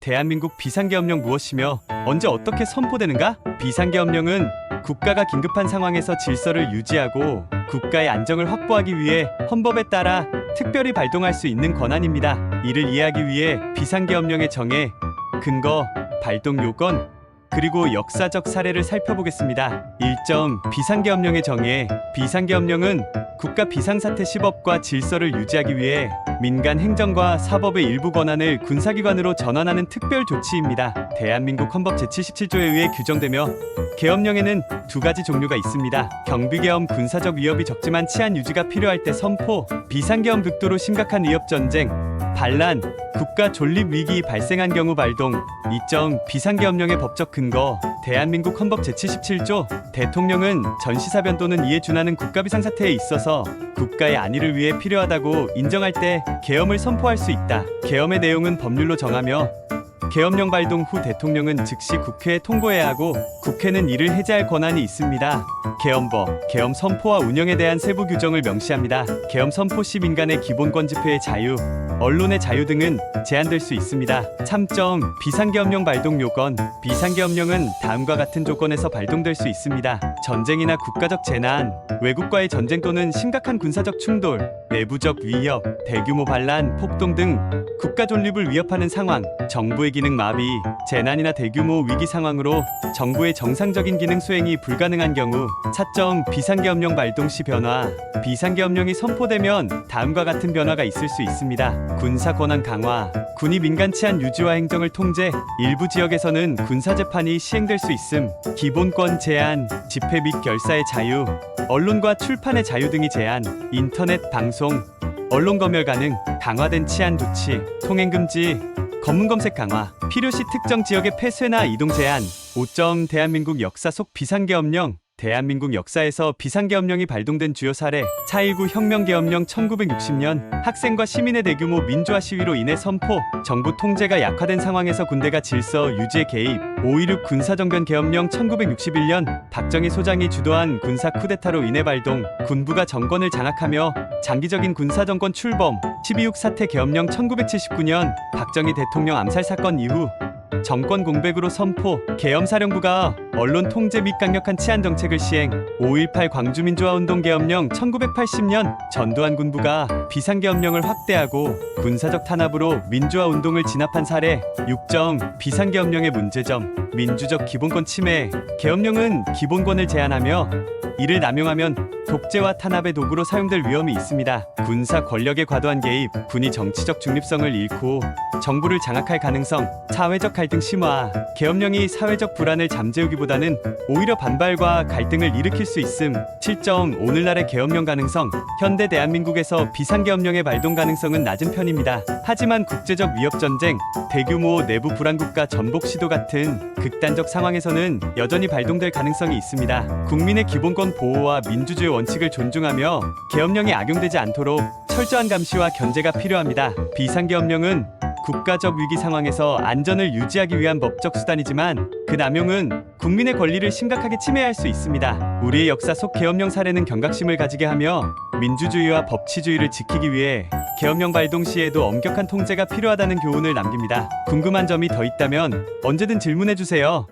대한민국 비상계엄령 무엇이며 언제 어떻게 선포되는가? 비상계엄령은 국가가 긴급한 상황에서 질서를 유지하고 국가의 안정을 확보하기 위해 헌법에 따라 특별히 발동할 수 있는 권한입니다. 이를 이해하기 위해 비상계엄령의 정의, 근거, 발동 요건, 그리고 역사적 사례를 살펴보겠습니다. 1점. 비상계엄령의 정의. 비상계엄령은 국가 비상사태 시법과 질서를 유지하기 위해 민간 행정과 사법의 일부 권한을 군사기관으로 전환하는 특별 조치입니다. 대한민국 헌법 제77조에 의해 규정되며 계엄령에는 두 가지 종류가 있습니다. 경비계엄, 군사적 위협이 적지만 치안 유지가 필요할 때 선포. 비상계엄, 극도로 심각한 위협, 전쟁, 반란, 국가 존립 위기 발생한 경우 발동. 2점. 비상계엄령의 법적 근거. 대한민국 헌법 제77조. 대통령은 전시사변 또는 이에 준하는 국가 비상사태에 있어서 국가의 안위를 위해 필요하다고 인정할 때 계엄을 선포할 수 있다. 계엄의 내용은 법률로 정하며 계엄령 발동 후 대통령은 즉시 국회에 통보해야 하고 국회는 이를 해제할 권한이 있습니다. 계엄법, 계엄 선포와 운영에 대한 세부 규정을 명시합니다. 계엄 선포 시 민간의 기본권 집회의 자유, 언론의 자유 등은 제한될 수 있습니다. 3점. 비상계엄령 발동 요건. 비상계엄령은 다음과 같은 조건에서 발동될 수 있습니다. 전쟁이나 국가적 재난, 외국과의 전쟁 또는 심각한 군사적 충돌, 내부적 위협, 대규모 반란, 폭동 등 국가 존립을 위협하는 상황, 정부의 기능 마비, 재난이나 대규모 위기 상황으로 정부의 정상적인 기능 수행이 불가능한 경우. 4점. 비상계엄령 발동 시 변화. 비상계엄령이 선포되면 다음과 같은 변화가 있을 수 있습니다. 군사 권한 강화, 군이 민간 치안 유지와 행정을 통제, 일부 지역에서는 군사재판이 시행될 수 있음, 기본권 제한, 집회 및 결사의 자유, 언론과 출판의 자유 등이 제한, 인터넷 방송, 언론 검열 가능, 강화된 치안 조치, 통행 금지, 검문 검색 강화, 필요시 특정 지역의 폐쇄나 이동 제한. 5점. 대한민국 역사 속 비상계엄령. 대한민국 역사에서 비상계엄령이 발동된 주요 사례. 4.19 혁명계엄령 1960년 학생과 시민의 대규모 민주화 시위로 인해 선포. 정부 통제가 약화된 상황에서 군대가 질서 유지에 개입. 5.16 군사정변 계엄령 1961년 박정희 소장이 주도한 군사 쿠데타로 인해 발동. 군부가 정권을 장악하며 장기적인 군사정권 출범. 12.6 사태 계엄령 1979년 박정희 대통령 암살 사건 이후 정권 공백으로 선포. 계엄사령부가 언론 통제 및 강력한 치안 정책을 시행. 5.18 광주민주화운동 계엄령 1980년 전두환 군부가 비상계엄령을 확대하고 군사적 탄압으로 민주화운동을 진압한 사례. 6점. 비상계엄령의 문제점. 민주적 기본권 침해. 계엄령은 기본권을 제한하며 이를 남용하면 독재와 탄압의 도구로 사용될 위험이 있습니다. 군사 권력의 과도한 개입, 군이 정치적 중립성을 잃고 정부를 장악할 가능성, 사회적 갈등 심화. 계엄령이 사회적 불안을 잠재우기보다는 오히려 반발과 갈등을 일으킬 수 있음. 7점. 오늘날의 계엄령 가능성. 현대 대한민국에서 비상계엄령의 발동 가능성은 낮은 편입니다. 하지만 국제적 위협, 전쟁, 대규모 내부 불안, 국가 전복 시도 같은 극단적 상황에서는 여전히 발동될 가능성이 있습니다. 국민의 기본권 보호와 민주주의 원칙을 존중하며 계엄령이 악용되지 않도록 철저한 감시와 견제가 필요합니다. 비상계엄령은 국가적 위기 상황에서 안전을 유지하기 위한 법적 수단이지만 그 남용은 국민의 권리를 심각하게 침해할 수 있습니다. 우리의 역사 속 계엄령 사례는 경각심을 가지게 하며 민주주의와 법치주의를 지키기 위해 계엄령 발동 시에도 엄격한 통제가 필요하다는 교훈을 남깁니다. 궁금한 점이 더 있다면 언제든 질문해 주세요.